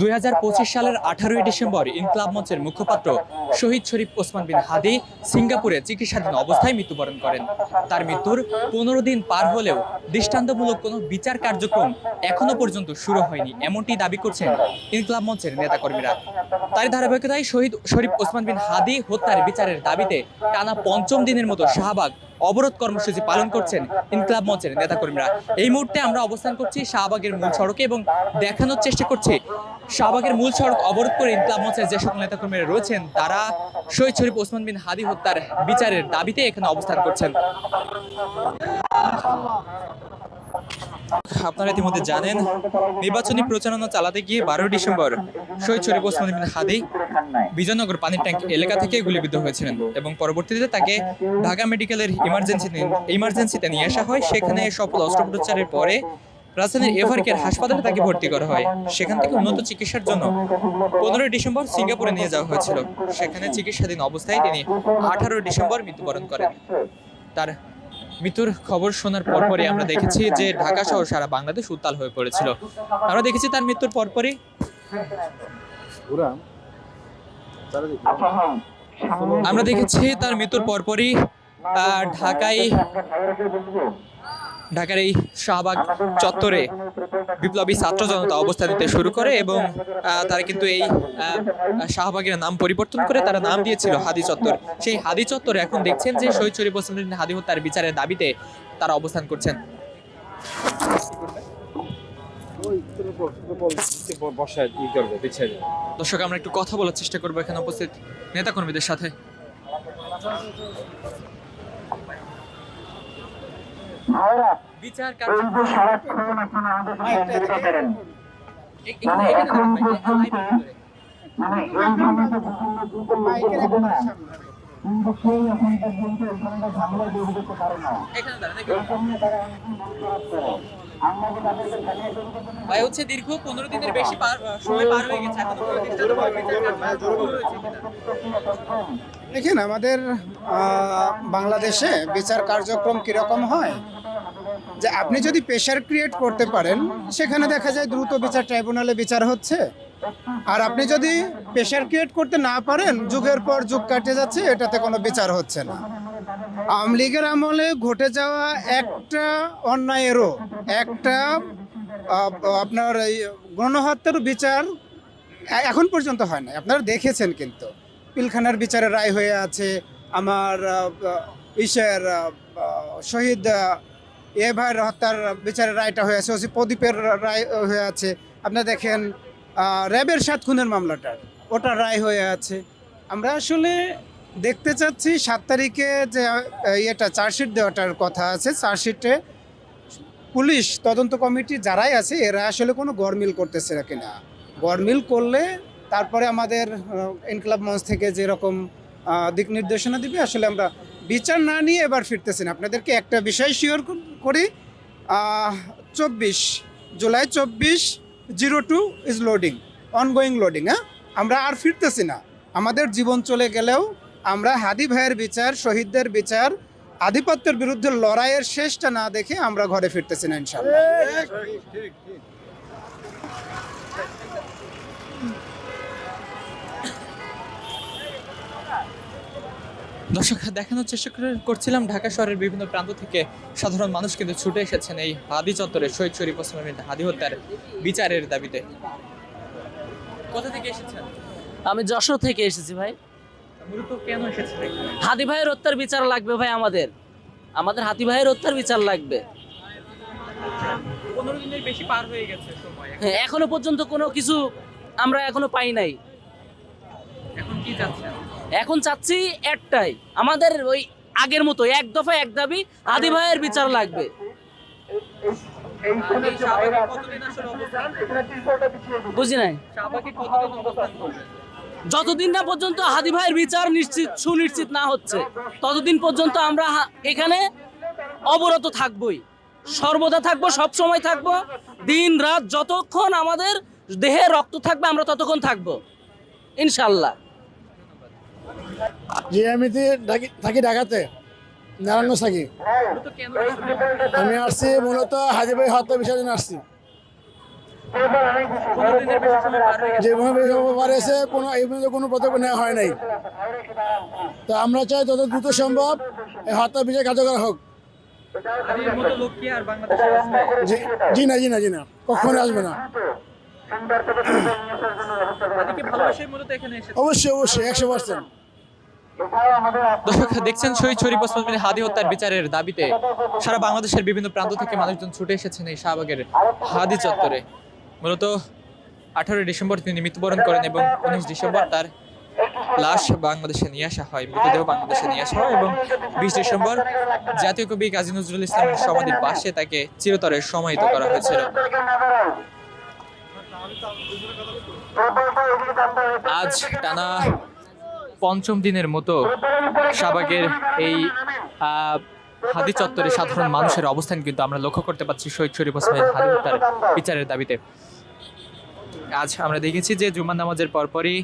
2025 সালের 18ই ডিসেম্বর ইনকলাব মঞ্চের মুখপাত্র শহীদ শরীফ ওসমান বিন হাদি সিঙ্গাপুরে চিকিৎসাধীন অবস্থায় মৃত্যুবরণ করেন। তার মৃত্যুর 15 দিন পার হলেও দৃষ্টান্তমূলক কোনো বিচার কার্যক্রম এখনো পর্যন্ত শুরু হয়নি, এমনটি দাবি করছেন ইনকলাব মঞ্চের নেতাকর্মীরা। তার ধারাবাহিকতায় শহীদ শরীফ ওসমান বিন হাদি হত্যার বিচারের দাবিতে টানা 5ম দিনের মতো শাহবাগ অবরোধ কর্মসূচি পালন করছেন ইনকলাব মঞ্চের নেতাকর্মীরা। এই মুহূর্তে আমরা অবস্থান করছি শাহবাগের মূল সড়কে এবং দেখানোর চেষ্টা করছি শাহবাগের মূল সড়ক অবরোধ করে ইনকলাব মঞ্চের যে সকল নেতাকর্মীরা রয়েছেন তারা শহীদ শরীফ ওসমান বিন হাদি হত্যার বিচারের দাবিতে এখানে অবস্থান করছেন। আপনারা ইতিমধ্যে জানেন, নির্বাচনী প্রচারণা চালাতে গিয়ে 12 ডিসেম্বর শহীদ শরীফ ওসমান বিন হাদি বিজয়নগর পানির ট্যাঙ্ক এলাকা থেকে গুলিবিদ্ধ হয়েছিলেন এবং পরবর্তীতে তাকে ঢাকা মেডিকেলের ইমার্জেন্সিতে নিয়ে আসা হয়। সেখানে সফল অস্ত্রোপচারের পরে রাজধানীর এভারকেয়ার হাসপাতালে তাকে ভর্তি করা হয়। সেখান থেকে উন্নত চিকিৎসার জন্য 15 ডিসেম্বর সিঙ্গাপুরে নিয়ে যাওয়া হয়েছিল। সেখানে চিকিৎসাধীন অবস্থায় তিনি 18 ডিসেম্বর মৃত্যুবরণ করেন। তার মৃত্যুর খবর শোনার পরপরই আমরা দেখেছি যে ঢাকা সহ সারা বাংলাদেশ উত্তাল হয়ে পড়েছিল। আমরা দেখেছি তার মৃত্যুর পরপরই ঢাকার এই শাহবাগ চত্বরে বিপ্লবী ছাত্র জনতা অবস্থান নিতে শুরু করে এবং তারা কিন্তু এই শাহবাগের নাম পরিবর্তন করে তারা নাম দিয়েছিল হাদি চত্বর। সেই হাদি চত্বরে এখন দেখছেন যে শহীদ শরীফ ওসমান বিন হাদি হত্যার বিচারের দাবিতে তারা অবস্থান করছেন। দর্শক, আমরা একটু কথা বলার চেষ্টা করবো এখানে উপস্থিত নেতাকর্মীদের সাথে। বিচার ভাই হচ্ছে দীর্ঘ 15 দিনের বেশি সময় পার হয়ে গেছে। দেখেন, আমাদের বাংলাদেশে বিচার কার্যক্রম কিরকম হয় যে আপনি যদি প্রেশার ক্রিয়েট করতে পারেন সেখানে দেখা যায় দ্রুত বিচার ট্রাইব্যুনালে বিচার হচ্ছে, আর আপনি যদি প্রেশার ক্রিয়েট করতে না পারেন যুগের পর যুগ কাটে যাচ্ছে, এটাতে কোনো বিচার হচ্ছে না। আওয়ামী লীগের আমলে ঘটে যাওয়া একটা অন্যায়েরও একটা আপনার এই গণহত্যার বিচার এখন পর্যন্ত হয় না। আপনারা দেখেছেন কিন্তু পিলখানার বিচারে রায় হয়ে আছে, আমার শহীদ ভাইয়ের হত্যার বিচারের রায়টা হয়ে আছে, ওসি প্রদীপের রায় হয়ে আছে। আপনারা দেখেন র্যাবের 7 খুনের মামলাটার ওটার রায় হয়ে আছে। আমরা আসলে দেখতে চাচ্ছি 7 তারিখে যে চার্জশিট দেওয়াটার কথা আছে, চার্জশিটে পুলিশ তদন্ত কমিটি যারাই আছে এরা আসলে কোনো গড়মিল করতেছে না কিনা। গড়মিল করলে তারপরে আমাদের ইনকলাব মঞ্চ থেকে যেরকম দিক নির্দেশনা দিবে, আসলে আমরা বিচার না নিয়ে এবার ফিরতেছি না। আপনাদেরকে একটা বিষয় শিওর করি, 24 July 24:02 is loading, ongoing loading. আমরা আর ফিরতেছি না। আমাদের জীবন চলে গেলেও আমরা হাদি ভাইয়ের বিচার, শহীদদের বিচার, আধিপত্যের বিরুদ্ধে লড়াইয়ের শেষটা না দেখে আমরা ঘরে ফিরতেছি না ইনশাআল্লাহ। দর্শক, দেখানোর চেষ্টা করছিলাম ঢাকা শহরের বিভিন্ন প্রান্ত থেকে সাধারণ মানুষ কিন্তু ছুটে এসেছেন এই হাদি চত্বরে শহীদ শরীফ ওসমান বিন হাদি হত্যার বিচারের দাবিতে। কোথা থেকে এসেছেন? আমি যশোর থেকে এসেছি ভাই। মূলত কেন এসেছেন? হাদি ভাইয়ের হত্যার বিচার লাগবে ভাই, আমাদের হাদি ভাইয়ের হত্যার বিচার লাগবে। 15 দিনের বেশি পার হয়ে গেছে সময়, এখনো পর্যন্ত কোনো কিছু আমরা এখনো পাই নাই। এখন কি চাচ্ছেন? এখন চাচ্ছি একটাই, আমাদের ওই আগের মতো এক দফা এক দাবি, হাদি ভাইয়ের বিচার লাগবে। বুঝি নাই, যতদিন না পর্যন্ত হাদি ভাইয়ের বিচার সুনিশ্চিত না হচ্ছে ততদিন পর্যন্ত আমরা এখানে অবরত থাকবই, সর্বদা থাকবো, সব সময় থাকবো, দিন রাত যতক্ষণ আমাদের দেহে রক্ত থাকবে আমরা ততক্ষণ থাকবো ইনশাল্লাহ। জি, আমি থাকি ঢাকাতে, নারায়ণগঞ্জ থাকি। আমি আসছি মূলত হাদি ভাই হত্যা বিষয়ের জন্য আসছি। 15 দিনের বেশি সময় পার হয়ে গেছে। যে পারেছে কোনো এই পর্যন্ত কোনো পদক্ষেপ নেওয়া হয় নাই। তো আমরা চাই যত দ্রুত সম্ভব এই হত্যা বিচার কার্যকর হোক। হাদির মতো লোক কি আর বাংলাদেশে আসবে? জি না কখনো আসবে না। হাদিকে ভালোবাসাই মূলত এখানে এসেছে। অবশ্যই 100%। দর্শক দেখছেন শহীদ শরীফ ওসমান বিন হাদি হত্যার বিচারের দাবিতে সারা বাংলাদেশের বিভিন্ন প্রান্ত থেকে মানুষজন ছুটে এসেছেন এই শাহবাগের হাদি চত্বরে। মূলত 18 ডিসেম্বর তিনি মৃত্যুবরণ করেন এবং 19 ডিসেম্বর তার লাশ বাংলাদেশে নিয়ে আসা হয়, মৃতদেহ বাংলাদেশে নিয়ে আসা হয় এবং 20 ডিসেম্বর জাতীয় কবি কাজী নজরুল ইসলামের সমাধির পাশে তাকে চিরতরে সমাহিত করা হয়েছিল। আজ টানা পঞ্চম দিনের মতো শাহবাগের এই হাদি চত্বরে সাধারণ মানুষের অবস্থান কিন্তু আমরা লক্ষ্য করতে পারছি শহীদ শরীফ ওসমান হাদি হত্যার বিচারের দাবিতে। আজ আমরা দেখেছি যে জুমার নামাজের পরপরই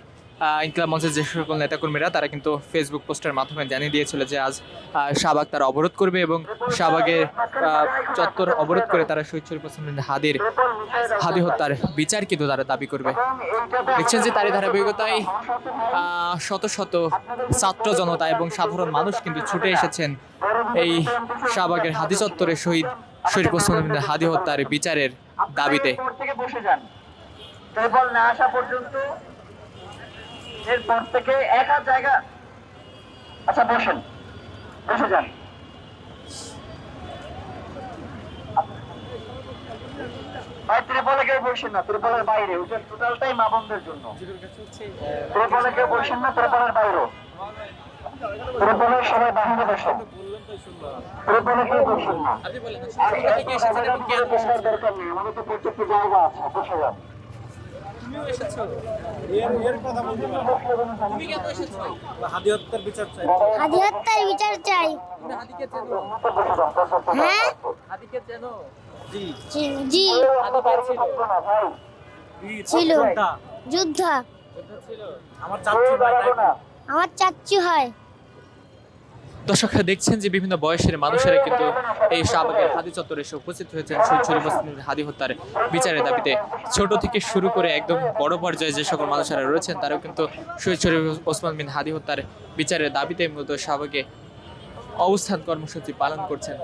ইনকিলাব মঞ্চের যে সকল নেতাকর্মীরা তারা কিন্তু ফেসবুক পোস্টের মাধ্যমে জানিয়ে দিয়েছিল যে আজ শাহবাগ তারা অবরোধ করবে এবং শাহবাগের চত্বর অবরোধ করে তারা শহীদ শরীফ ওসমান হাদি হত্যার বিচার কিন্তু তারা দাবি করবে। দেখছেন যে তারই ধারাবাহিকতায় শত শত ছাত্র জনতা এবং সাধারণ মানুষ কিন্তু ছুটে এসেছেন এই শাহবাগের হাদি চত্বরে শহীদ শরীফ ওসমান হাদি হত্যার বিচারের দাবিতে। টেবল না আসা পর্যন্ত এরপর থেকে একা জায়গা। আচ্ছা বসে যান। ভাই ত্রিপলে কেউ বসেন না, ত্রিপলের বাইরে ওটা টোটালটাই মা বোনদের জন্য। ত্রিপলে কেউ বসেন না, ত্রিপলের বাইরে। ত্রিপলের সবাই বাহিরে বসেন, ত্রিপলে কেউ বসেন না। দরকার নেই, আমাদের তো প্রত্যেকটি জায়গা আছে, বসে যান। হাদি হত্যার বিচার চাই। হ্যাঁ জি ছিল যোদ্ধা। আমার চাচ্চু হয়। দর্শক দেখছেন যে বিভিন্ন বয়সের মানুষেরা কিন্তু এই শাহবাগের হাদি চত্বরে এসে উপস্থিত হয়েছেন শহীদ শরীফ ওসমান হাদি হত্যার বিচারের দাবিতে। ছোট থেকে শুরু করে একদম বড় পর্যায়ে যে সকল মানুষেরা রয়েছেন তারাও কিন্তু শহীদ শরীফ ওসমান বিন হাদি হত্যার বিচারের দাবিতে মূলত শাহবাগে অবস্থান কর্মসূচি পালন করছেন।